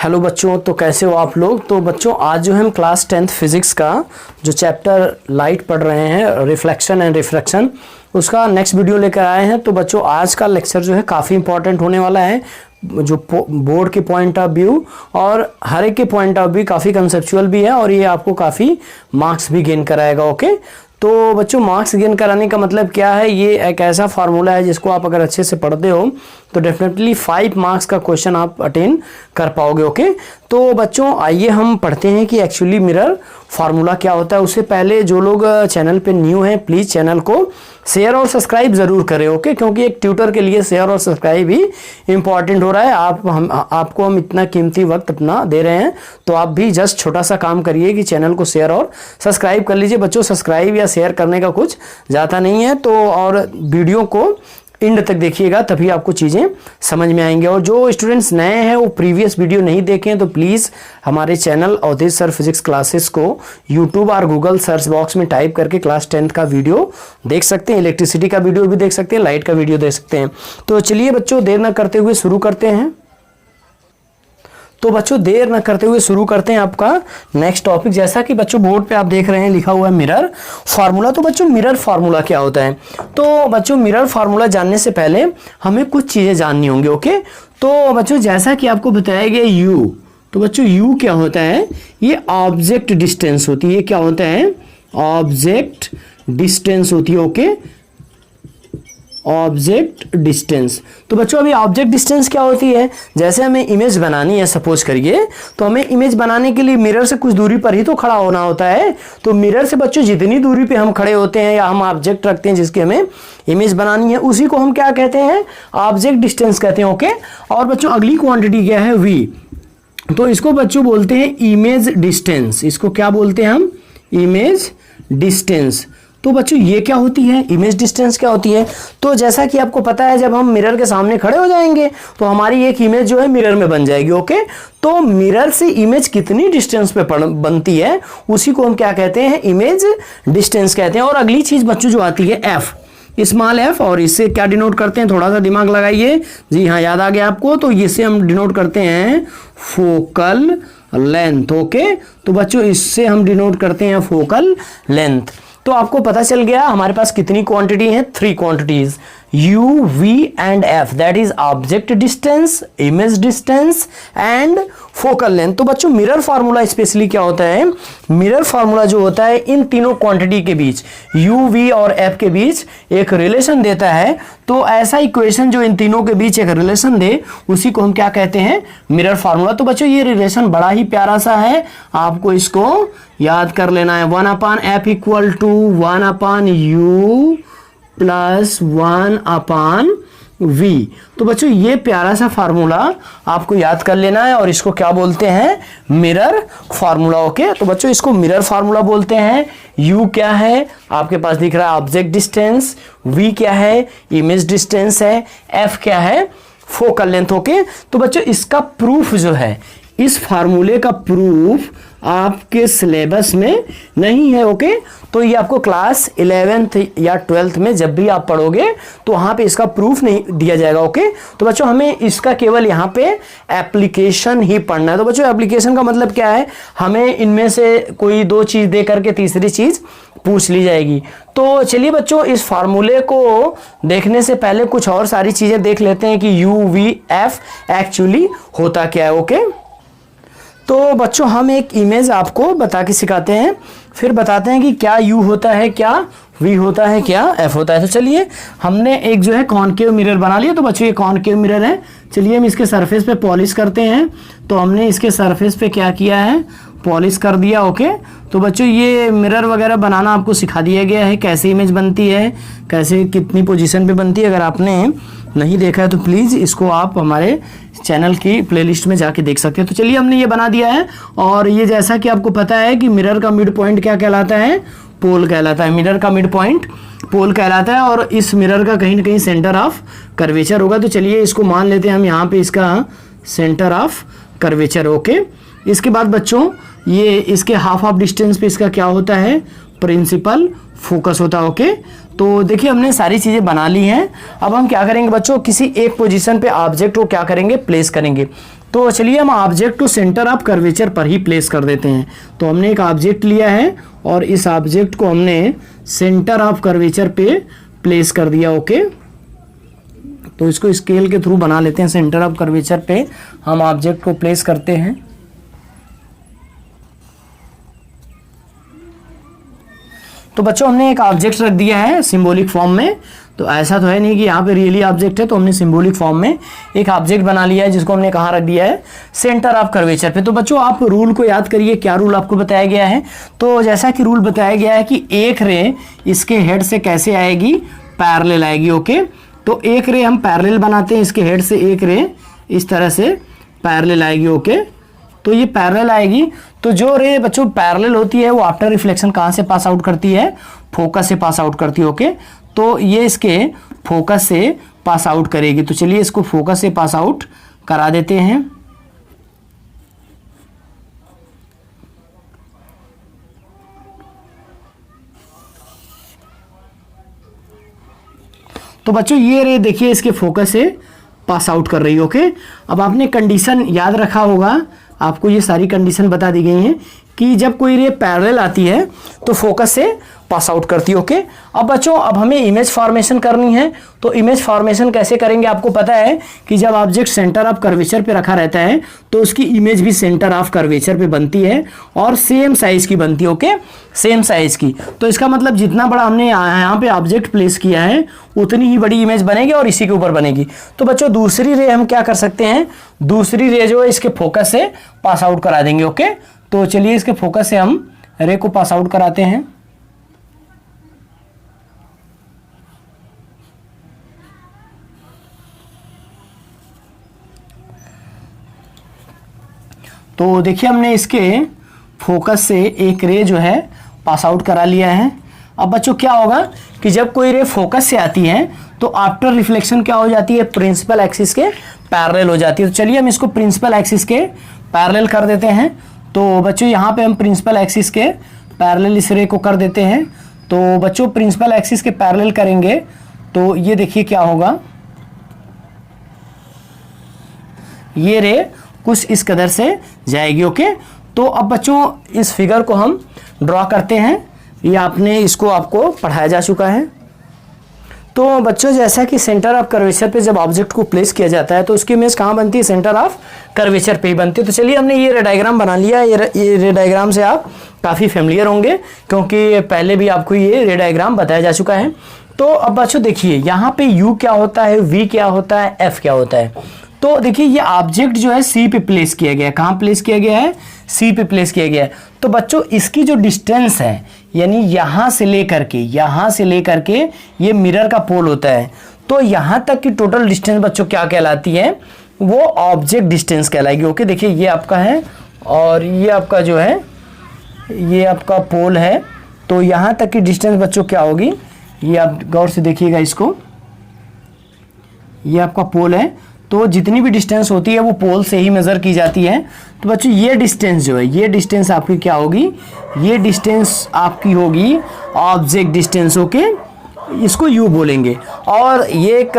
Hello बच्चों, तो कैसे हो आप लोग। तो बच्चों आज जो है हम क्लास 10th फिज़िक्स का जो चैप्टर लाइट पढ़ रहे हैं, रिफ्लेक्शन एंड रिफ्रैक्शन, उसका नेक्स्ट वीडियो लेकर आए हैं। तो बच्चों आज का लेक्चर जो है काफ़ी इंपॉर्टेंट होने वाला है, जो बोर्ड के पॉइंट ऑफ व्यू और हर एक के पॉइंट ऑफ व्यू काफ़ी कंसेप्चुअल भी है और ये आपको काफ़ी मार्क्स भी गेन कराएगा। ओके, तो बच्चों मार्क्स गेन कराने का मतलब क्या है, ये एक ऐसा फार्मूला है जिसको आप अगर अच्छे से पढ़ते हो तो डेफिनेटली 5 मार्क्स का क्वेश्चन आप अटेन कर पाओगे। ओके, तो बच्चों आइए हम पढ़ते हैं कि एक्चुअली मिरर फार्मूला क्या होता है। उससे पहले जो लोग चैनल पे न्यू हैं प्लीज़ चैनल को शेयर और सब्सक्राइब ज़रूर करें। ओके, क्योंकि एक ट्यूटर के लिए शेयर और सब्सक्राइब ही इंपॉर्टेंट हो रहा है। आपको हम इतना कीमती वक्त अपना दे रहे हैं, तो आप भी जस्ट छोटा सा काम करिए कि चैनल को शेयर और सब्सक्राइब कर लीजिए। बच्चों सब्सक्राइब या शेयर करने का कुछ ज़्यादा नहीं है, तो और वीडियो को एंड तक देखिएगा तभी आपको चीज़ें समझ में आएंगे। और जो स्टूडेंट्स नए हैं वो प्रीवियस वीडियो नहीं देखें तो प्लीज़ हमारे channel Awadhesh sir physics classes को यूट्यूब और गूगल सर्च बॉक्स में टाइप करके क्लास 10th का वीडियो देख सकते हैं, इलेक्ट्रिसिटी का वीडियो भी देख सकते हैं, लाइट का वीडियो देख सकते हैं। तो चलिए बच्चों देर न करते हुए शुरू करते हैं। तो बच्चों देर न करते हुए शुरू करते हैं आपका नेक्स्ट टॉपिक। जैसा कि बच्चों बोर्ड पे आप देख रहे हैं लिखा हुआ है मिरर फार्मूला। तो बच्चों मिरर फार्मूला क्या होता है, तो बच्चों मिरर फार्मूला जानने से पहले हमें कुछ चीज़ें जाननी होंगी। ओके, तो बच्चों जैसा कि आपको बताया गया यू, तो बच्चों यू क्या होता है, ये ऑब्जेक्ट डिस्टेंस होती है। ये क्या होता है, ऑब्जेक्ट डिस्टेंस होती है। Okay, object distance. तो बच्चों अभी ऑब्जेक्ट डिस्टेंस क्या होती है, जैसे हमें इमेज बनानी है सपोज करिए, तो हमें इमेज बनाने के लिए मिरर से कुछ दूरी पर ही तो खड़ा होना होता है। तो मिरर से बच्चों जितनी दूरी पे हम खड़े होते हैं या हम ऑब्जेक्ट रखते हैं जिसकी हमें इमेज बनानी है, उसी को हम क्या कहते हैं, ऑब्जेक्ट डिस्टेंस कहते हैं। ओके, और बच्चों अगली क्वांटिटी क्या है, वी, तो इसको बच्चों बोलते हैं इमेज डिस्टेंस। इसको क्या बोलते हैं हम, इमेज डिस्टेंस। तो बच्चों ये क्या होती है, इमेज डिस्टेंस क्या होती है, तो जैसा कि आपको पता है जब हम मिरर के सामने खड़े हो जाएंगे तो हमारी एक इमेज जो है मिरर में बन जाएगी। ओके, तो मिरर से इमेज कितनी डिस्टेंस पे बनती है उसी को हम क्या कहते हैं, इमेज डिस्टेंस कहते हैं। और अगली चीज बच्चों जो आती है एफ, स्मॉल एफ, और इससे क्या डिनोट करते हैं, थोड़ा सा दिमाग लगाइए। जी हाँ, याद आ गया आपको, तो इससे हम डिनोट करते हैं फोकल लेंथ। ओके, तो बच्चों इससे हम डिनोट करते हैं फोकल लेंथ। तो आपको पता चल गया हमारे पास कितनी क्वांटिटी है, 3 quantities, U, V and F, that is object distance, image distance and focal length. तो बच्चों मिरर फार्मूला स्पेशली क्या होता है, मिरर फार्मूला जो होता है इन तीनों क्वांटिटी के बीच, U, V और F के बीच एक रिलेशन देता है। तो ऐसा इक्वेशन जो इन तीनों के बीच एक रिलेशन दे उसी को हम क्या कहते हैं, मिरर फार्मूला। तो बच्चों ये रिलेशन बड़ा ही प्यारा सा है, आपको इसको याद कर लेना है। 1/F equal to 1/U plus 1/V। तो बच्चों ये प्यारा सा फार्मूला आपको याद कर लेना है और इसको क्या बोलते हैं, मिरर फार्मूला। ओके, तो बच्चों इसको मिरर फार्मूला बोलते हैं। U क्या है, आपके पास दिख रहा है ऑब्जेक्ट डिस्टेंस, V क्या है, इमेज डिस्टेंस है, F क्या है, फोकल लेंथ। ओके, तो बच्चों इसका प्रूफ जो है, इस फार्मूले का प्रूफ आपके सिलेबस में नहीं है। ओके, तो ये आपको क्लास 11th या 12th में जब भी आप पढ़ोगे तो वहाँ पे इसका प्रूफ नहीं दिया जाएगा। ओके, तो बच्चों हमें इसका केवल यहाँ पे एप्लीकेशन ही पढ़ना है। तो बच्चों एप्लीकेशन का मतलब क्या है, हमें इनमें से कोई 2 चीज़ दे करके तीसरी चीज़ पूछ ली जाएगी। तो चलिए बच्चों इस फार्मूले को देखने से पहले कुछ और सारी चीज़ें देख लेते हैं कि U, V, F एक्चुअली होता क्या है। ओके, तो बच्चों हम एक इमेज आपको बता के सिखाते हैं, फिर बताते हैं कि क्या U होता है, क्या V होता है, क्या F होता है। तो चलिए हमने एक जो है कॉनकेव मिरर बना लिया। तो बच्चों ये कॉनकेव मिरर है, चलिए हम इसके सरफेस पे पॉलिश करते हैं। तो हमने इसके सरफेस पे क्या किया है, पॉलिश कर दिया। ओके, तो बच्चों ये मिरर वगैरह बनाना आपको सिखा दिया गया है, कैसे इमेज बनती है, कैसे कितनी पोजीशन पे बनती है। अगर आपने नहीं देखा है तो प्लीज़ इसको आप हमारे चैनल की प्लेलिस्ट में जाके देख सकते हैं। तो चलिए हमने ये बना दिया है, और ये जैसा कि आपको पता है कि मिरर का मिड पॉइंट क्या कहलाता है, पोल कहलाता है। मिरर का मिड पॉइंट पोल कहलाता है और इस मिरर का कहीं ना कहीं सेंटर ऑफ कर्वेचर होगा। तो चलिए इसको मान लेते हैं हम यहाँ पे इसका सेंटर ऑफ कर्वेचर। ओके, इसके बाद बच्चों ये इसके हाफ डिस्टेंस पे इसका क्या होता है, प्रिंसिपल फोकस होता है। ओके, तो देखिए हमने सारी चीज़ें बना ली हैं। अब हम क्या करेंगे बच्चों, किसी एक पोजीशन पे ऑब्जेक्ट को क्या करेंगे, प्लेस करेंगे। तो चलिए हम ऑब्जेक्ट को सेंटर ऑफ कर्वेचर पर ही प्लेस कर देते हैं। तो हमने एक ऑब्जेक्ट लिया है और इस ऑब्जेक्ट को हमने सेंटर ऑफ कर्वेचर पे प्लेस कर दिया। ओके, तो इसको स्केल के थ्रू बना लेते हैं। सेंटर ऑफ कर्वेचर पे हम ऑब्जेक्ट को प्लेस करते हैं। तो बच्चों हमने एक ऑब्जेक्ट रख दिया है सिंबॉलिक फॉर्म में। तो ऐसा तो है नहीं कि यहाँ पे रियली ऑब्जेक्ट है, तो हमने सिंबॉलिक फॉर्म में एक ऑब्जेक्ट बना लिया है जिसको हमने कहाँ रख दिया है, सेंटर ऑफ कर्वेचर पे। तो बच्चों आप रूल को याद करिए, क्या रूल आपको बताया गया है। तो जैसा कि रूल बताया गया है कि एक रे इसके हेड से कैसे आएगी, पैरेलल आएगी। ओके, तो एक रे हम पैरेलल बनाते हैं, इसके हेड से एक रे इस तरह से पैरेलल आएगी। ओके, तो ये पैरेलल आएगी। तो जो रे बच्चों पैरेलल होती है वो आफ्टर रिफ्लेक्शन कहाँ से पास आउट करती है, फोकस से पास आउट करती है। ओके, तो ये इसके फोकस से पास आउट करेगी। तो चलिए इसको फोकस से पास आउट करा देते हैं। तो बच्चों ये रे देखिए इसके फोकस से पास आउट कर रही है। ओके, अब आपने कंडीशन याद रखा होगा, आपको ये सारी कंडीशन बता दी गई हैं कि जब कोई रे पैरेलल आती है तो फोकस से पास आउट करती है। ओके, अब बच्चों अब हमें इमेज फॉर्मेशन करनी है। तो इमेज फॉर्मेशन कैसे करेंगे, आपको पता है कि जब ऑब्जेक्ट सेंटर ऑफ कर्वेचर पे रखा रहता है तो उसकी इमेज भी सेंटर ऑफ कर्वेचर पे बनती है और सेम साइज की बनती है। ओके, सेम साइज की। तो इसका मतलब जितना बड़ा हमने यहाँ पे ऑब्जेक्ट प्लेस किया है उतनी ही बड़ी इमेज बनेगी और इसी के ऊपर बनेगी। तो बच्चों दूसरी रे हम क्या कर सकते हैं, दूसरी रे जो है इसके फोकस से पास आउट करा देंगे। ओके, तो चलिए इसके फोकस से हम रे को पास आउट कराते हैं। तो देखिए हमने इसके फोकस से एक रे जो है पास आउट करा लिया है। अब बच्चों क्या होगा कि जब कोई रे फोकस से आती है तो आफ्टर रिफ्लेक्शन क्या हो जाती है, प्रिंसिपल एक्सिस के पैरेलल हो जाती है। तो चलिए हम इसको प्रिंसिपल एक्सिस के पैरेलल कर देते हैं। तो बच्चों यहाँ पे हम प्रिंसिपल एक्सिस के पैरेलल इस रे को कर देते हैं। तो बच्चों प्रिंसिपल एक्सिस के पैरेलल करेंगे तो ये देखिए क्या होगा, ये रे कुछ इस कदर से जाएगी। ओके, तो अब बच्चों इस फिगर को हम ड्रॉ करते हैं। ये आपने इसको आपको पढ़ाया जा चुका है। तो बच्चों जैसा कि सेंटर ऑफ कर्वेचर पे जब ऑब्जेक्ट को प्लेस किया जाता है तो उसकी इमेज कहाँ बनती है, सेंटर ऑफ कर्वेचर पे ही बनती है। तो चलिए हमने ये रे डायग्राम बना लिया। ये रे डायग्राम से आप काफ़ी फेमिलियर होंगे क्योंकि पहले भी आपको ये रे डायग्राम बताया जा चुका है। तो अब बच्चों देखिए यहाँ पे यू क्या होता है, वी क्या होता है, एफ क्या होता है। तो देखिए ये ऑब्जेक्ट जो है सी पे प्लेस किया गया है। कहाँ प्लेस किया गया है, सी पे प्लेस किया गया है। तो बच्चों इसकी जो डिस्टेंस है, यानी यहाँ से लेकर के ये मिरर का पोल होता है, तो यहाँ तक की टोटल डिस्टेंस बच्चों क्या कहलाती है, वो ऑब्जेक्ट डिस्टेंस कहलाएगी। ओके, देखिए ये आपका है और ये आपका जो है ये आपका पोल है। तो यहाँ तक की डिस्टेंस बच्चों क्या होगी, ये आप गौर से देखिएगा इसको, ये आपका पोल है। तो जितनी भी डिस्टेंस होती है वो पोल से ही मेज़र की जाती है। तो बच्चों ये डिस्टेंस जो है, ये डिस्टेंस आपकी क्या होगी, ये डिस्टेंस आपकी होगी ऑब्जेक्ट डिस्टेंस। ओके, इसको यू बोलेंगे। और ये एक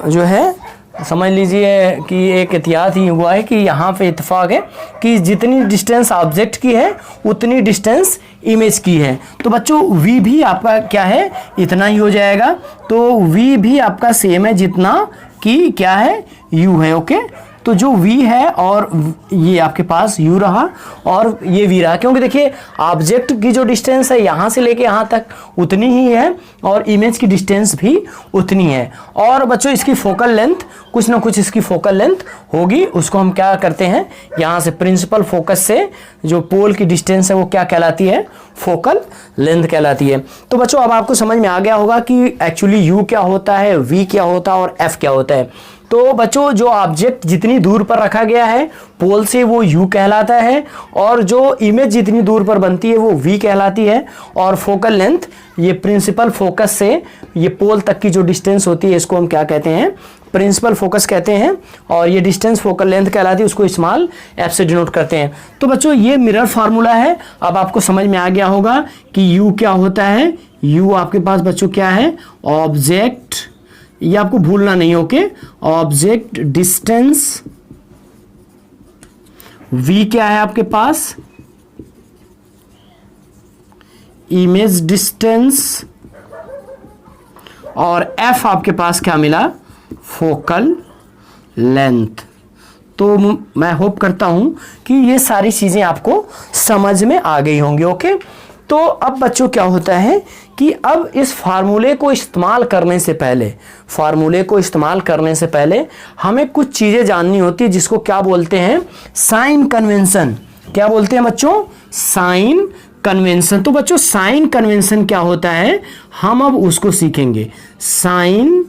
जो है समझ लीजिए कि एक एहतियात ही हुआ है कि यहाँ पे इत्तेफाक है कि जितनी डिस्टेंस ऑब्जेक्ट की है उतनी डिस्टेंस इमेज की है। तो बच्चों v भी आपका क्या है, इतना ही हो जाएगा। तो v भी आपका सेम है जितना कि क्या है, u है। ओके, तो जो v है और ये आपके पास u रहा और ये v रहा, क्योंकि देखिए ऑब्जेक्ट की जो डिस्टेंस है यहाँ से लेके यहाँ तक उतनी ही है और इमेज की डिस्टेंस भी उतनी है। और बच्चों इसकी फोकल लेंथ कुछ ना कुछ इसकी फोकल लेंथ होगी, उसको हम क्या करते हैं, यहाँ से प्रिंसिपल फोकस से जो पोल की डिस्टेंस है वो क्या कहलाती है, फोकल लेंथ कहलाती है। तो बच्चों अब आपको समझ में आ गया होगा कि एक्चुअली u क्या होता है, v क्या होता है और f क्या होता है। तो बच्चों जो ऑब्जेक्ट जितनी दूर पर रखा गया है पोल से वो u कहलाता है और जो इमेज जितनी दूर पर बनती है वो v कहलाती है। और फोकल लेंथ ये प्रिंसिपल फोकस से ये पोल तक की जो डिस्टेंस होती है इसको हम क्या कहते हैं, प्रिंसिपल फोकस कहते हैं। और ये डिस्टेंस फोकल लेंथ कहलाती है, उसको स्मॉल f से डिनोट करते हैं। तो बच्चों ये मिरर फार्मूला है। अब आपको समझ में आ गया होगा कि u क्या होता है। u आपके पास बच्चों क्या है, ऑब्जेक्ट, ये आपको भूलना नहीं। ओके, ऑब्जेक्ट डिस्टेंस V क्या है आपके पास, इमेज डिस्टेंस, और F आपके पास क्या मिला, फोकल लेंथ। तो मैं होप करता हूं कि ये सारी चीजें आपको समझ में आ गई होंगी। ओके, तो अब बच्चों क्या होता है कि अब इस फार्मूले को इस्तेमाल करने से पहले हमें कुछ चीजें जाननी होती है, जिसको क्या बोलते हैं, साइन कन्वेंशन। क्या बोलते हैं बच्चों, साइन कन्वेंशन। तो बच्चों साइन कन्वेंशन क्या होता है, हम अब उसको सीखेंगे, साइन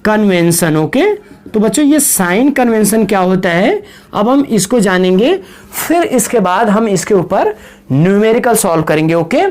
कन्वेंशन। ओके, तो बच्चों ये साइन कन्वेंशन क्या होता है, अब हम इसको जानेंगे, फिर इसके बाद हम इसके ऊपर न्यूमेरिकल सॉल्व करेंगे। ओके,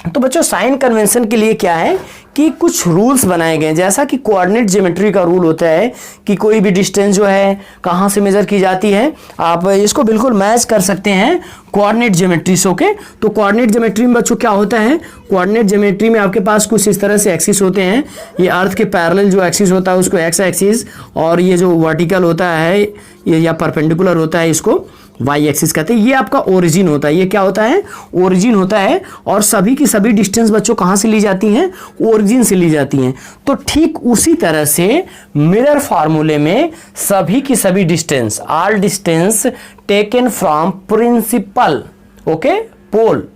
तो बच्चों साइन कन्वेंशन के लिए क्या है कि कुछ रूल्स बनाए गए हैं, जैसा कि कोऑर्डिनेट ज्योमेट्री का रूल होता है कि कोई भी डिस्टेंस जो है कहां से मेजर की जाती है, आप इसको बिल्कुल मैच कर सकते हैं कोऑर्डिनेट ज्योमेट्री से। ओके, तो कोऑर्डिनेट ज्योमेट्री में बच्चों क्या होता है, कोऑर्डिनेट ज्योमेट्री में आपके पास कुछ इस तरह से एक्सिस होते हैं, ये अर्थ के पैरेलल जो एक्सिस होता है उसको एक्स एक्सिस, और ये जो वर्टिकल होता है ये या परपेंडिकुलर होता है इसको वाई एक्सिस कहते हैं। ये आपका ओरिजिन होता है, ये क्या होता है, ओरिजिन होता है। और सभी की सभी डिस्टेंस बच्चों कहां से ली जाती हैं, ओरिजिन से ली जाती हैं। तो ठीक उसी तरह से मिरर फार्मूले में सभी की सभी distance, all distance taken from principal, okay, pole,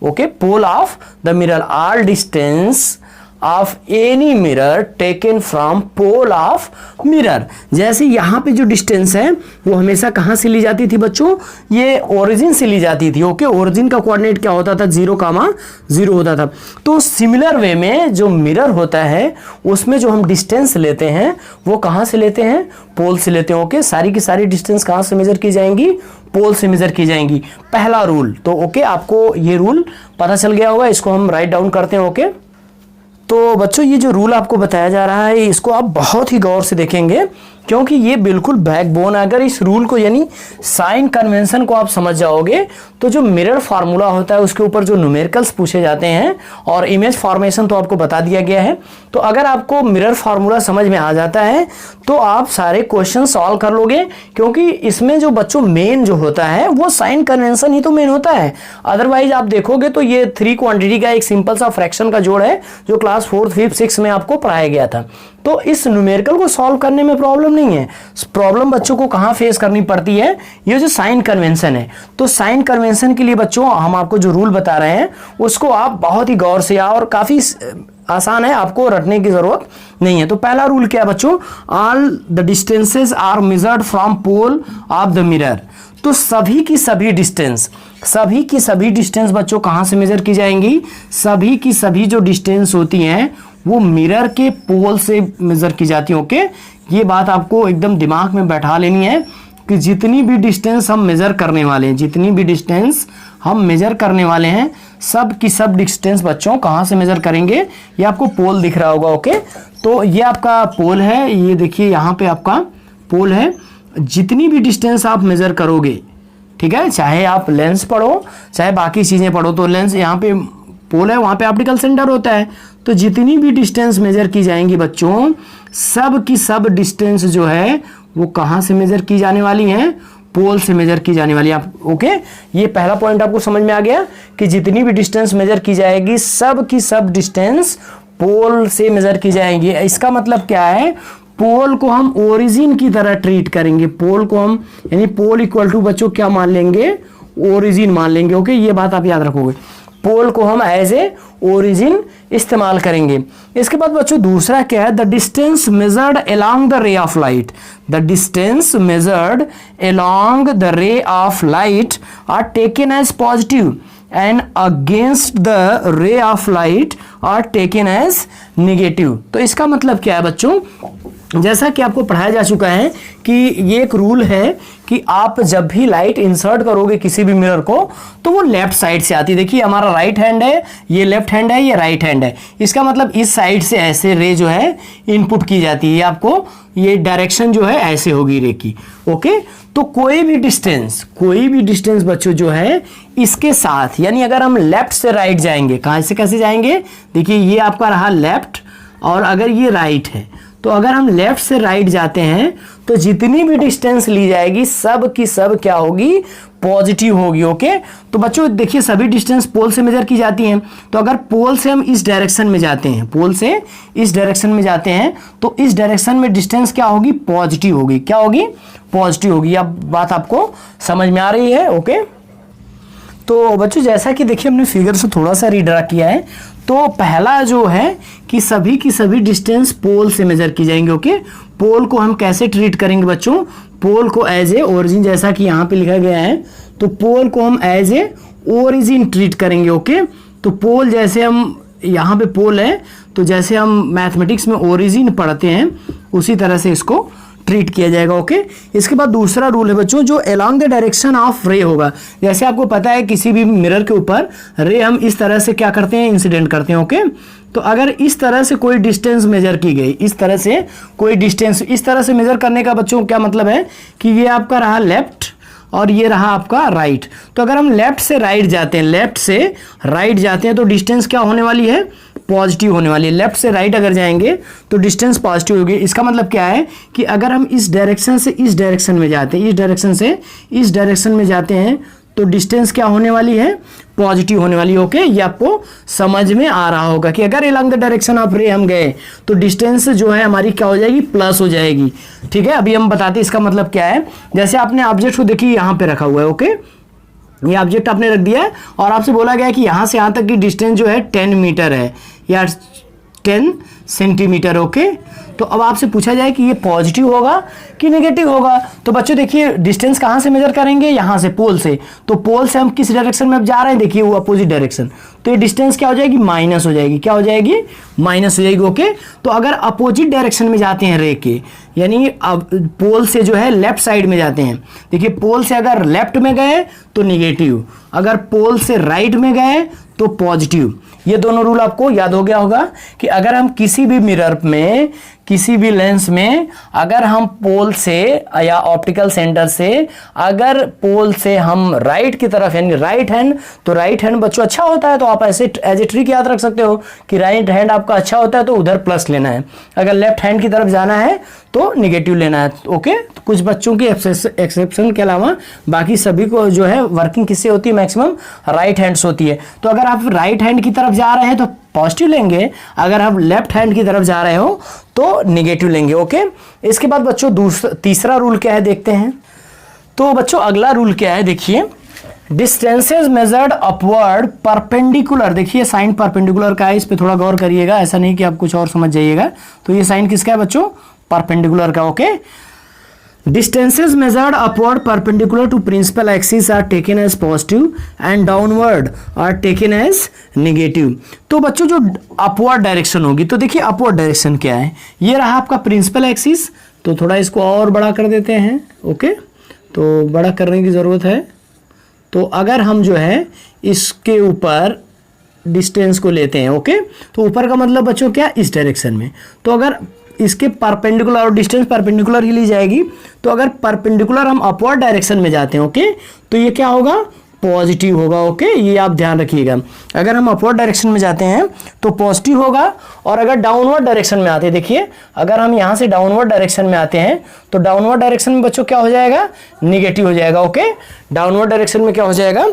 okay, pole of the mirror, all distance of any mirror taken from pole of mirror. जैसे यहां पे जो डिस्टेंस है वो हमेशा कहां से ली जाती थी बच्चों, ये ओरिजिन से ली जाती थी। ओके, ओरिजिन का कोऑर्डिनेट क्या होता था, 0,0 होता था। तो सिमिलर वे में जो मिरर होता है उसमें जो हम डिस्टेंस लेते हैं वो कहां से लेते हैं, पोल से लेते हैं। ओके, सारी की सारी डिस्टेंस कहां से मेजर की जाएंगी, पोल से मेजर की जाएंगी, पहला रूल। तो ओके, आपको ये रूल पता चल गया होगा, इसको हम राइट डाउन करते हैं। ओके, तो बच्चों ये जो रूल आपको बताया जा रहा है इसको आप बहुत ही गौर से देखेंगे, क्योंकि ये बिल्कुल बैकबोन है। अगर इस रूल को यानी साइन कन्वेंशन को आप समझ जाओगे तो जो मिरर फार्मूला होता है उसके ऊपर जो न्यूमेरिकल्स पूछे जाते हैं, और इमेज फॉर्मेशन तो आपको बता दिया गया है। तो अगर आपको मिरर फार्मूला समझ में आ जाता है तो आप सारे क्वेश्चन सॉल्व कर लोगे, क्योंकि इसमें जो बच्चों मेन जो होता है वो साइन कन्वेंशन ही तो मेन होता है। अदरवाइज आप देखोगे तो ये 3 क्वांटिटी का एक सिंपल सा फ्रैक्शन का जोड़ है जो क्लास 4th 5th 6th में आपको पढ़ाया गया था। तो इस न्यूमेरिकल को सॉल्व करने में प्रॉब्लम नहीं है। प्रॉब्लम बच्चों को कहां फेस करनी पड़ती है, ये जो साइन कन्वेंशन है। तो साइन कन्वेंशन के लिए बच्चों हम आपको जो रूल बता रहे हैं उसको आप बहुत ही गौर से, और काफी आसान है, आपको रटने की जरूरत नहीं है। तो पहला रूल क्या है बच्चों, all the distances are measured from pole of the mirror. तो सभी की सभी डिस्टेंस बच्चों कहां से मेजर की जाएंगी, सभी की सभी जो डिस्टेंस होती हैं वो मिरर के पोल से मेजर की जाती है। ओके, ये बात आपको एकदम दिमाग में बैठा लेनी है कि जितनी भी डिस्टेंस हम मेजर करने वाले हैं, सब की सब डिस्टेंस बच्चों कहां से मेजर करेंगे, ये आपको पोल दिख रहा होगा। ओके, तो ये आपका पोल है, ये देखिए यहां पे आपका पोल है। जितनी भी डिस्टेंस आप मेजर करोगे, ठीक है, चाहे आप लेंस पढ़ो चाहे बाकी चीजें पढ़ो, तो लेंस यहाँ पे पोल है, वहां पे ऑप्टिकल सेंटर होता है। तो जितनी भी डिस्टेंस मेजर की जाएंगी बच्चों, सब की सब डिस्टेंस जो है वो कहां से मेजर की जाने वाली है, पोल से मेजर की जाने वाली है। ओके, ये पहला पॉइंट आपको समझ में आ गया कि जितनी भी डिस्टेंस मेजर की जाएगी सब की सब डिस्टेंस पोल से मेजर की जाएंगी। इसका मतलब क्या है, पोल को हम ओरिजिन की तरह ट्रीट करेंगे। पोल को हम यानी पोल इक्वल टू बच्चों क्या मान लेंगे, ओरिजिन मान लेंगे। ओके, ये बात आप याद रखोगे, पोल को हम एज ए ओरिजिन इस्तेमाल करेंगे। इसके बाद बच्चों दूसरा क्या है, the distance measured along the ray of light, the distance measured along the ray of light are taken as positive and against the ray of light are taken as negative. तो इसका मतलब क्या है बच्चों, जैसा कि आपको पढ़ाया जा चुका है कि ये एक रूल है कि आप जब भी लाइट इंसर्ट करोगे किसी भी मिरर को तो वो लेफ्ट साइड से आती है। देखिए हमारा राइट हैंड है, ये लेफ्ट हैंड है, ये राइट हैंड है। इसका मतलब इस साइड से ऐसे रे जो है इनपुट की जाती है, आपको ये डायरेक्शन जो है ऐसे होगी रे की। ओके, तो कोई भी डिस्टेंस बच्चों जो है इसके साथ, यानी अगर हम लेफ्ट से राइट जाएंगे, कहां से कैसे जाएंगे, देखिए ये आपका रहा लेफ्ट और अगर ये राइट है तो अगर हम लेफ्ट से राइट जाते हैं तो जितनी भी डिस्टेंस ली जाएगी सब की सब क्या होगी, पॉजिटिव होगी। ओके, तो बच्चों देखिए सभी डिस्टेंस पोल से मेजर की जाती हैं। तो अगर पोल से हम इस डायरेक्शन में जाते हैं, पोल से इस डायरेक्शन में जाते हैं तो इस डायरेक्शन में डिस्टेंस क्या होगी, पॉजिटिव होगी। क्या होगी, पॉजिटिव होगी। अब बात आपको समझ में आ रही है। ओके, तो बच्चों जैसा कि देखिए हमने फिगर से थोड़ा सा रीड्रा किया है, तो पहला जो है कि सभी की सभी डिस्टेंस पोल से मेजर की जाएंगे। ओके, पोल को हम कैसे ट्रीट करेंगे बच्चों, पोल को एज ए ओरिजिन, जैसा कि यहाँ पे लिखा गया है, तो पोल को हम एज ए ओरिजिन ट्रीट करेंगे। ओके, तो पोल जैसे हम यहाँ पे पोल है, तो जैसे हम मैथमेटिक्स में ओरिजिन पढ़ते हैं उसी तरह से इसको ट्रीट किया जाएगा। ओके, इसके बाद दूसरा रूल है बच्चों जो अलोंग द डायरेक्शन ऑफ रे होगा। जैसे आपको पता है किसी भी मिरर के ऊपर रे हम इस तरह से क्या करते हैं, इंसिडेंट करते हैं। ओके, तो अगर इस तरह से कोई डिस्टेंस मेजर की गई, इस तरह से कोई डिस्टेंस, इस तरह से मेजर करने का बच्चों क्या मतलब है कि ये आपका रहा लेफ्ट और ये रहा आपका राइट। तो अगर हम लेफ्ट से राइट जाते हैं, लेफ्ट से राइट जाते हैं तो डिस्टेंस क्या होने वाली है, पॉजिटिव होने वाली है। लेफ्ट से राइट अगर जाएंगे तो डिस्टेंस पॉजिटिव होगी। इसका मतलब क्या है कि अगर हम इस डायरेक्शन से इस डायरेक्शन में जाते हैं, इस डायरेक्शन से इस डायरेक्शन में जाते हैं तो डिस्टेंस क्या होने वाली है, पॉजिटिव होने वाली है। ओके, ये आपको समझ में आ रहा होगा कि अगर अलॉन्ग द डायरेक्शन ऑफ रे हम गए तो डिस्टेंस जो है हमारी क्या हो जाएगी, प्लस हो जाएगी। ठीक है, अभी हम बताते हैं इसका मतलब क्या है। जैसे आपने ऑब्जेक्ट को देखिए यहाँ पे रखा हुआ है। ओके, ये ऑब्जेक्ट आपने रख दिया है और आपसे बोला गया है कि यहाँ से यहाँ तक की डिस्टेंस जो है 10 मीटर है या 10 सेंटीमीटर। ओके, तो अब आपसे पूछा जाए कि ये पॉजिटिव होगा कि नेगेटिव होगा। तो बच्चों देखिए डिस्टेंस कहाँ से मेजर करेंगे, यहाँ से, पोल से। तो पोल से हम किस डायरेक्शन में अब जा रहे हैं, देखिए वो अपोजिट डायरेक्शन, तो ये डिस्टेंस क्या हो जाएगी, माइनस हो जाएगी। क्या हो जाएगी, माइनस हो जाएगी। ओके, तो अगर अपोजिट डायरेक्शन में जाते हैं रे के, यानी अब पोल से जो है लेफ्ट साइड में जाते हैं, देखिए पोल से अगर लेफ्ट में गए तो निगेटिव, अगर पोल से राइट में गए तो पॉजिटिव। ये दोनों रूल आपको याद हो गया होगा कि अगर हम किसी भी मिरर में, किसी भी लेंस में, अगर हम पोल से या ऑप्टिकल सेंटर से, अगर पोल से हम राइट की तरफ यानी राइट हैंड, तो राइट हैंड बच्चों अच्छा होता है तो आप ऐसे एज ए ट्रिक याद रख सकते हो कि राइट हैंड आपका अच्छा होता है तो उधर प्लस लेना है, अगर लेफ्ट हैंड की तरफ जाना है तो निगेटिव लेना है। ओके, तो कुछ बच्चों के एक्सेप्शन के अलावा बाकी सभी को जो है वर्किंग किससे होती है, मैक्सिमम राइट हैंड्स होती है। तो अगर आप राइट हैंड की तरफ जा रहे हैं तो पॉजिटिव लेंगे, अगर आप लेफ्ट हैंड की तरफ जा रहे हो तो निगेटिव लेंगे। ओके, इसके बाद बच्चों तीसरा रूल क्या है देखते हैं। तो बच्चों अगला रूल क्या है, देखिए डिस्टेंसेस मेजर्ड अपवर्ड परपेंडिकुलर। देखिए साइन परपेंडिकुलर का है, इस पे थोड़ा गौर करिएगा, ऐसा नहीं कि आप कुछ और समझ जाइएगा। तो ये साइन किसका है बच्चों, परपेंडिकुलर का। Okay, distances measured upward perpendicular to principal axis are taken as positive and downward are taken as negative। तो बच्चों जो अपवर्ड डायरेक्शन होगी, तो देखिए अपवर्ड डायरेक्शन क्या है, ये रहा आपका प्रिंसिपल एक्सिस। तो थोड़ा इसको और बड़ा कर देते हैं। ओके, तो बड़ा करने की ज़रूरत है। तो अगर हम जो है इसके ऊपर डिस्टेंस को लेते हैं, ओके, तो ऊपर का मतलब बच्चों क्या, इस डायरेक्शन में। तो अगर इसके परपेंडिकुलर और डिस्टेंस परपेंडिकुलर ही ली जाएगी, तो अगर परपेंडिकुलर हम अपवर्ड डायरेक्शन में जाते हैं, ओके, तो ये क्या होगा, पॉजिटिव होगा। ओके, ये आप ध्यान रखिएगा, अगर हम अपवर्ड डायरेक्शन में जाते हैं तो पॉजिटिव होगा, और अगर डाउनवर्ड डायरेक्शन में आते हैं, देखिए अगर हम यहाँ से डाउनवर्ड डायरेक्शन में आते हैं तो डाउनवर्ड डायरेक्शन में बच्चों क्या हो जाएगा, निगेटिव हो जाएगा। ओके, डाउनवर्ड डायरेक्शन में क्या हो जाएगा,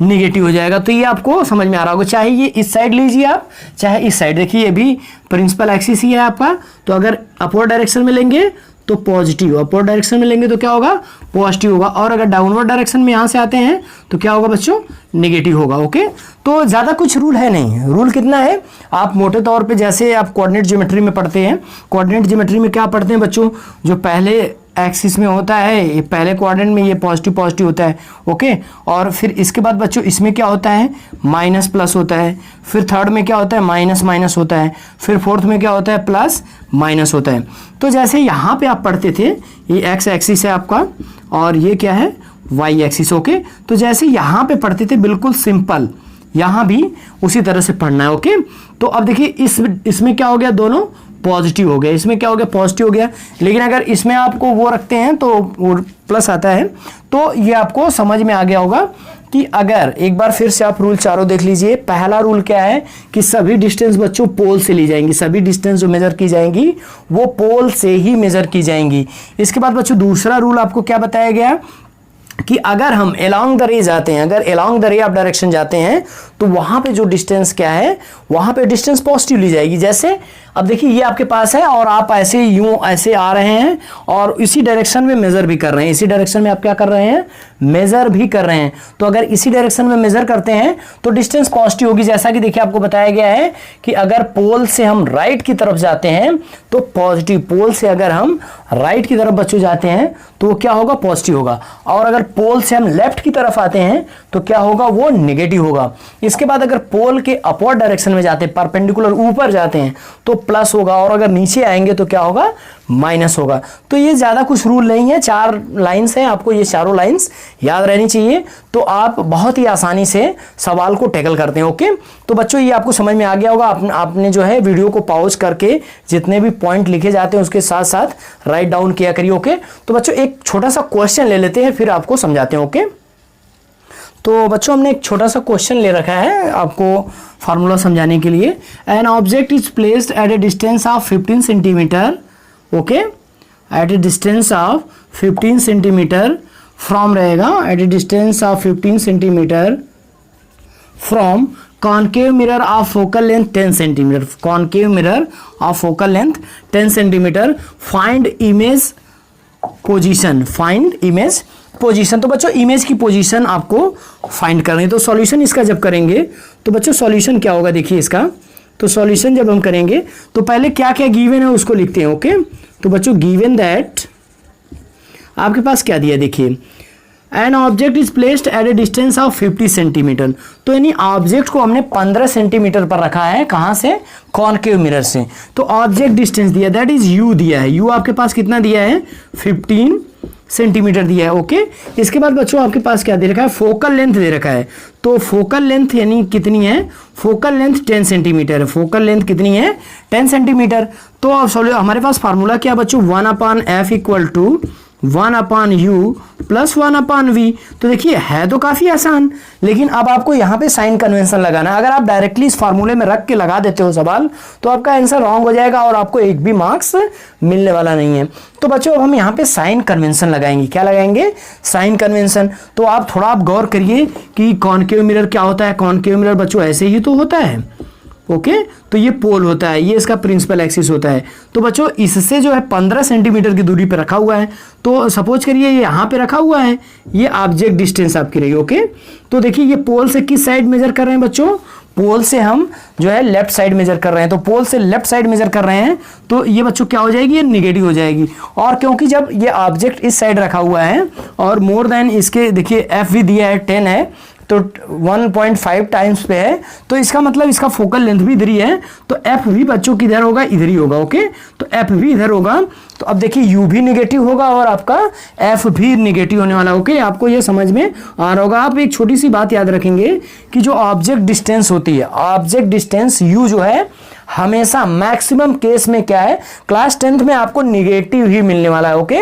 निगेटिव हो जाएगा। तो ये आपको समझ में आ रहा होगा, चाहे ये इस साइड लीजिए आप, चाहे इस साइड। देखिए ये भी प्रिंसिपल एक्सिस ही है आपका, तो अगर अपवर्ड डायरेक्शन में लेंगे तो पॉजिटिव, अपवर्ड डायरेक्शन में लेंगे तो क्या होगा, पॉजिटिव होगा, और अगर डाउनवर्ड डायरेक्शन में यहाँ से आते हैं तो क्या होगा बच्चों, नेगेटिव होगा। ओके, तो ज़्यादा कुछ रूल है नहीं। रूल कितना है, आप मोटे तौर पे जैसे आप कोऑर्डिनेट ज्योमेट्री में पढ़ते हैं, कोऑर्डिनेट ज्योमेट्री में क्या पढ़ते हैं बच्चों, जो पहले एक्सिस में होता है, ये पहले क्वाड्रेंट में ये पॉजिटिव पॉजिटिव होता है। ओके, और फिर इसके बाद बच्चों इसमें क्या होता है, माइनस प्लस होता है, फिर थर्ड में क्या होता है, माइनस माइनस होता है, फिर फोर्थ में क्या होता है, प्लस माइनस होता है। तो जैसे यहाँ पे आप पढ़ते थे, ये एक्स एक्सिस है आपका और ये क्या है, वाई एक्सिस। ओके, तो जैसे यहाँ पे पढ़ते थे बिल्कुल सिंपल, यहाँ भी उसी तरह से पढ़ना है। ओके, तो अब देखिए इसमें क्या हो गया, दोनों पॉजिटिव हो गया, इसमें क्या हो गया, पॉजिटिव हो गया। लेकिन अगर इसमें आपको वो रखते हैं तो वो प्लस आता है, तो ये आपको समझ में आ गया होगा कि अगर एक बार फिर से आप रूल चारों देख लीजिए। पहला रूल क्या है कि सभी डिस्टेंस बच्चों पोल से ली जाएंगी, सभी डिस्टेंस जो मेजर की जाएंगी वो पोल से ही मेजर की जाएंगी। इसके बाद बच्चों दूसरा रूल आपको क्या बताया गया कि अगर हम अलोंग द रे जाते हैं, अगर along the ray of direction जाते हैं तो वहां पे जो डिस्टेंस क्या है, वहां पे डिस्टेंस पॉजिटिव ली जाएगी। जैसे अब देखिए ये आपके पास है और आप ऐसे यूं ऐसे आ रहे हैं और इसी डायरेक्शन में मेजर भी कर रहे हैं, इसी डायरेक्शन में आप क्या कर रहे हैं, मेजर भी कर रहे हैं। तो अगर इसी डायरेक्शन में मेजर करते हैं तो डिस्टेंस पॉजिटिव होगी। जैसा कि देखिए आपको बताया गया है कि अगर पोल से हम राइट की तरफ जाते हैं तो पॉजिटिव, पोल से अगर हम राइट की तरफ बच्चों जाते हैं तो वो क्या होगा, पॉजिटिव होगा। और अगर पोल से हम लेफ्ट की तरफ आते हैं तो क्या होगा, वो नेगेटिव होगा। इसके बाद अगर पोल के अपवर्ड डायरेक्शन में जाते हैं, परपेंडिकुलर ऊपर जाते हैं तो प्लस होगा, और अगर नीचे आएंगे तो क्या होगा, माइनस होगा। तो ये ज्यादा कुछ रूल नहीं है, 4 लाइंस हैं, आपको ये चारों लाइंस याद रहनी चाहिए। तो आप बहुत ही आसानी से सवाल को टैकल करते हैं। ओके, तो बच्चों ये आपको समझ में आ गया होगा। आपने जो है वीडियो को पॉज करके जितने भी पॉइंट लिखे जाते हैं उसके साथ साथ राइट डाउन किया करिए। ओके, तो बच्चों एक छोटा सा क्वेश्चन ले लेते हैं फिर आपको समझाते हैं। ओके, तो बच्चों हमने एक छोटा सा क्वेश्चन ले रखा है आपको फार्मूला समझाने के लिए। An object is placed at a distance of 15 centimetre, okay, at a distance of 15 centimetre from रहेगा, at a distance of 15 centimetre from concave mirror of focal length 10 centimetre, concave mirror of focal length 10 centimetre, find image position, find image position. तो बच्चों image की position आपको find करनी है। तो solution इसका जब करेंगे तो बच्चों सॉल्यूशन क्या होगा, देखिए इसका तो सॉल्यूशन जब हम करेंगे तो पहले क्या क्या गिवन है उसको लिखते हैं। ओके, तो बच्चों गिवन दैट आपके पास क्या दिया, देखिए N object is placed at a distance of 50 centimetre. तो यानी ऑब्जेक्ट को हमने 15 सेंटीमीटर पर रखा है, कहां से, कॉन्केव मिरर से। तो ऑब्जेक्ट डिस्टेंस दिया, दैट इज यू दिया है, यू आपके पास कितना दिया है, 15 सेंटीमीटर दिया है। ओके, इसके बाद बच्चों आपके पास क्या दे रखा है, फोकल लेंथ दे रखा है। तो फोकल लेंथ यानी कितनी है, फोकल लेंथ 10 सेंटीमीटर है, फोकल लेंथ कितनी है, 10 सेंटीमीटर। तो अब हमारे पास फार्मूला क्या बच्चों, 1/f equal to 1/u plus 1/v। तो देखिए है तो काफी आसान, लेकिन अब आपको यहाँ पे साइन कन्वेंशन लगाना है। अगर आप डायरेक्टली इस फार्मूले में रख के लगा देते हो सवाल तो आपका आंसर रॉन्ग हो जाएगा और आपको एक भी मार्क्स मिलने वाला नहीं है। तो बच्चों अब हम यहाँ पे साइन कन्वेंशन लगाएंगे, क्या लगाएंगे, साइन कन्वेंशन। तो आप थोड़ा आप गौर करिए कि कॉन्केव मिरर क्या होता है। कॉन्केव मिरर बच्चों ऐसे ही तो होता है। ओके, तो ये पोल होता है, ये इसका प्रिंसिपल एक्सिस होता है। तो बच्चों इससे जो है 15 सेंटीमीटर की दूरी पे रखा हुआ है। तो सपोज करिए ये यहाँ पे रखा हुआ है, ये ऑब्जेक्ट डिस्टेंस आपकी रही। ओके, तो देखिए ये पोल से किस साइड मेजर कर रहे हैं बच्चों, पोल से हम जो है लेफ्ट साइड मेजर कर रहे हैं। तो पोल से लेफ्ट साइड मेजर कर रहे हैं तो ये बच्चों क्या हो जाएगी, ये निगेटिव हो जाएगी। और क्योंकि जब ये ऑब्जेक्ट इस साइड रखा हुआ है और मोर देन इसके देखिए एफ भी दिया है 10 है तो 1.5 टाइम्स पे है, तो इसका मतलब इसका फोकल लेंथ भी इधर ही है। तो एफ भी बच्चों किधर होगा, इधर ही होगा। ओके, तो एफ भी इधर होगा। तो अब देखिए यू भी निगेटिव होगा और आपका एफ भी निगेटिव होने वाला। ओके, आपको ये समझ में आ रहा होगा। आप एक छोटी सी बात याद रखेंगे कि जो ऑब्जेक्ट डिस्टेंस होती है, ऑब्जेक्ट डिस्टेंस यू जो है हमेशा मैक्सिमम केस में क्या है, क्लास 10th में आपको निगेटिव ही मिलने वाला है। ओके,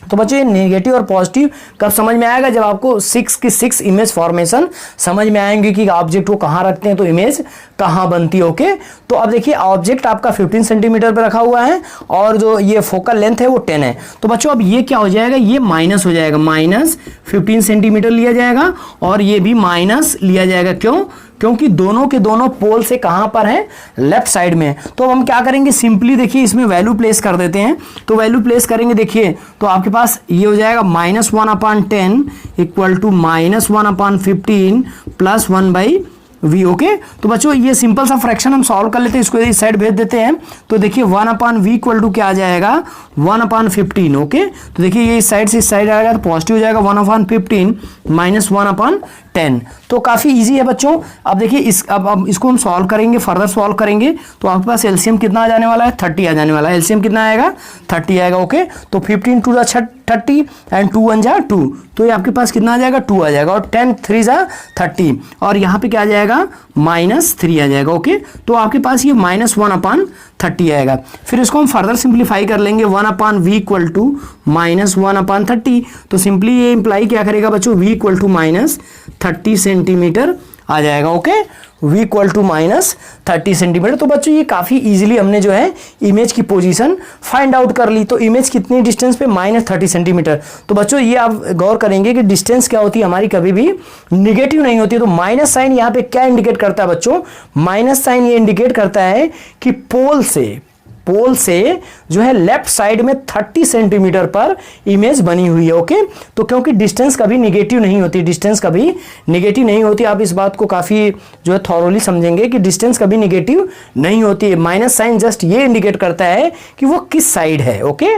तो बच्चों ये नेगेटिव और पॉजिटिव कब समझ में आएगा, जब आपको 6 की 6 इमेज फॉर्मेशन समझ में आएंगे कि ऑब्जेक्ट को कहाँ रखते हैं तो इमेज कहाँ बनती है। ओके, तो अब देखिए ऑब्जेक्ट आपका 15 सेंटीमीटर पर रखा हुआ है और जो ये फोकल लेंथ है वो 10 है। तो बच्चों अब ये क्या हो जाएगा, ये माइनस हो जाएगा, माइनस 15 सेंटीमीटर लिया जाएगा और ये भी माइनस लिया जाएगा। क्यों, क्योंकि दोनों के दोनों पोल से कहां पर है, लेफ्ट साइड में। तो हम क्या करेंगे, सिंपली देखिए इसमें वैल्यू प्लेस कर देते हैं। तो वैल्यू प्लेस करेंगे, देखिए तो आपके पास ये हो जाएगा -1/10 equal to -1/15 plus 1/v। Okay, तो बच्चों ये सिंपल सा फ्रैक्शन हम सॉल्व कर लेते हैं, इसको इस साइड भेज देते हैं। तो देखिए 1/v इक्वल टू क्या आ जाएगा, 1/15। ओके, तो देखिए ये इस साइड से इस साइड आएगा तो पॉजिटिव हो जाएगा, 1/15 माइनस 1/10। तो काफी इजी है बच्चों। अब देखिए अब इसको हम सॉल्व करेंगे, फर्दर सॉल्व करेंगे तो आपके पास एलसीएम कितना आ जाने वाला है, 30 आ जाने वाला है। एलसीएम कितना आएगा, 30 आएगा। ओके, तो 15 2 जा 30 एंड 2 1 जा 2, तो ये आपके पास कितना आ जाएगा, 2 आ जाएगा। और 10 3 जा 30 और यहाँ पे क्या आ जाएगा, -3 आ जाएगा। ओके, तो आपके पास ये -1/30 आएगा। फिर इसको हम फर्दर सिंप्लीफाई कर लेंगे, 1/v इक्वल टू -1/30। तो सिंपली ये इंप्लाई क्या करेगा बच्चों, v इक्वल टू 30 सेंटीमीटर आ जाएगा। Okay, v equal to minus 30 centimetre. तो बच्चों ये काफ़ी इजीली हमने जो है इमेज की पोजीशन फाइंड आउट कर ली। तो इमेज कितनी डिस्टेंस पे, -30 सेंटीमीटर। तो बच्चों ये आप गौर करेंगे कि डिस्टेंस क्या होती है हमारी, कभी भी निगेटिव नहीं होती। तो माइनस साइन यहाँ पे क्या इंडिकेट करता है बच्चों, माइनस साइन ये इंडिकेट करता है कि पोल से जो है लेफ्ट साइड में 30 सेंटीमीटर पर इमेज बनी हुई है। ओके, तो क्योंकि डिस्टेंस कभी निगेटिव नहीं होती, डिस्टेंस कभी निगेटिव नहीं होती। आप इस बात को काफ़ी जो है थॉरोली समझेंगे कि डिस्टेंस कभी निगेटिव नहीं होती है। माइनस साइन जस्ट ये इंडिकेट करता है कि वो किस साइड है। ओके,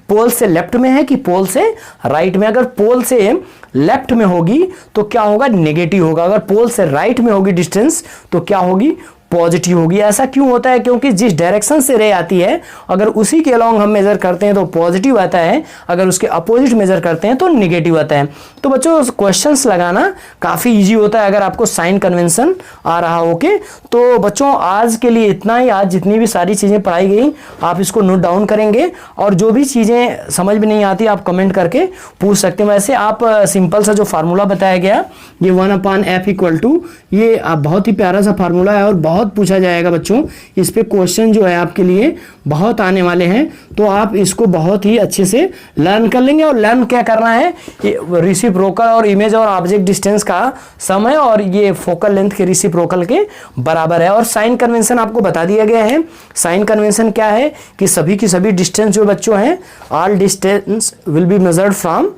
पोल से लेफ्ट में है कि पोल से राइट में। अगर पोल से लेफ्ट में होगी तो क्या होगा, नेगेटिव होगा। अगर पोल से राइट में होगी डिस्टेंस तो क्या होगी, पॉजिटिव होगी। ऐसा क्यों होता है, क्योंकि जिस डायरेक्शन से रे आती है अगर उसी के अलॉन्ग हम मेजर करते हैं तो पॉजिटिव आता है, अगर उसके अपोजिट मेजर करते हैं तो निगेटिव आता है। तो बच्चों क्वेश्चंस लगाना काफ़ी इजी होता है अगर आपको साइन कन्वेंशन आ रहा हो। ओके, तो बच्चों आज के लिए इतना ही। आज जितनी भी सारी चीज़ें पढ़ाई गई आप इसको नोट डाउन करेंगे और जो भी चीज़ें समझ में नहीं आती आप कमेंट करके पूछ सकते हैं। वैसे आप सिंपल सा जो फार्मूला बताया गया ये 1/f इक्वल टू, ये बहुत ही प्यारा सा फार्मूला है और बहुत पूछा जाएगा बच्चों। इस पे क्वेश्चन जो है आपके लिए बहुत आने वाले हैं, तो आप इसको बहुत ही अच्छे से लर्न कर लेंगे। और लर्न क्या करना है, रेसिप्रोकल और इमेज और ऑब्जेक्ट डिस्टेंस का सम है और ये फोकल लेंथ के रेसिप्रोकल के बराबर है। और साइन कन्वेंशन आपको बता दिया गया है। साइन कन्वेंशन क्या है कि सभी की सभी डिस्टेंस जो बच्चों हैं, all distance will be measured from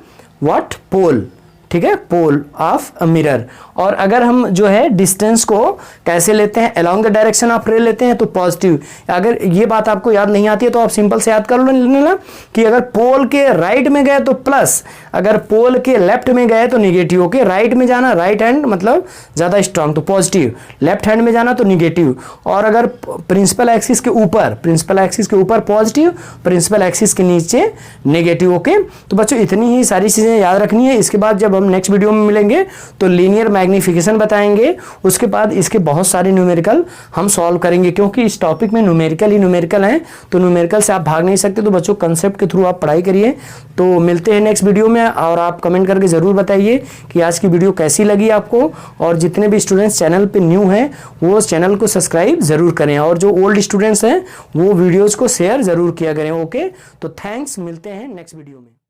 what, pole. ठीक है, पोल ऑफ अ मिरर। और अगर हम जो है डिस्टेंस को कैसे लेते हैं, अलोंग द डायरेक्शन ऑफ रे लेते हैं तो पॉजिटिव। अगर ये बात आपको याद नहीं आती है तो आप सिंपल से याद कर लेना कि अगर पोल के राइट में गए तो प्लस, अगर पोल के लेफ्ट में गए तो निगेटिव। ओके, राइट में जाना, राइट हैंड मतलब ज़्यादा स्ट्रांग तो पॉजिटिव, लेफ्ट हैंड में जाना तो निगेटिव। और अगर प्रिंसिपल एक्सिस के ऊपर, प्रिंसिपल एक्सिस के ऊपर पॉजिटिव, प्रिंसिपल एक्सिस के नीचे नेगेटिव। ओके, तो बच्चों इतनी ही सारी चीज़ें याद रखनी है। इसके बाद जब हम नेक्स्ट वीडियो में मिलेंगे तो लीनियर मैग्निफिकेशन बताएंगे। उसके बाद इसके बहुत सारे न्यूमेरिकल हम सॉल्व करेंगे, क्योंकि इस टॉपिक में न्यूमेरिकल ही न्यूमेरिकल हैं, तो न्यूमेरिकल से आप भाग नहीं सकते। तो बच्चों कंसेप्ट के थ्रू आप पढ़ाई करिए। तो मिलते हैं नेक्स्ट वीडियो में और आप कमेंट करके ज़रूर बताइए कि आज की वीडियो कैसी लगी आपको। और जितने भी स्टूडेंट्स चैनल पे न्यू हैं वो चैनल को सब्सक्राइब ज़रूर करें और जो ओल्ड स्टूडेंट्स हैं वो वीडियोज़ को शेयर ज़रूर किया करें। ओके, तो थैंक्स, मिलते हैं नेक्स्ट वीडियो में।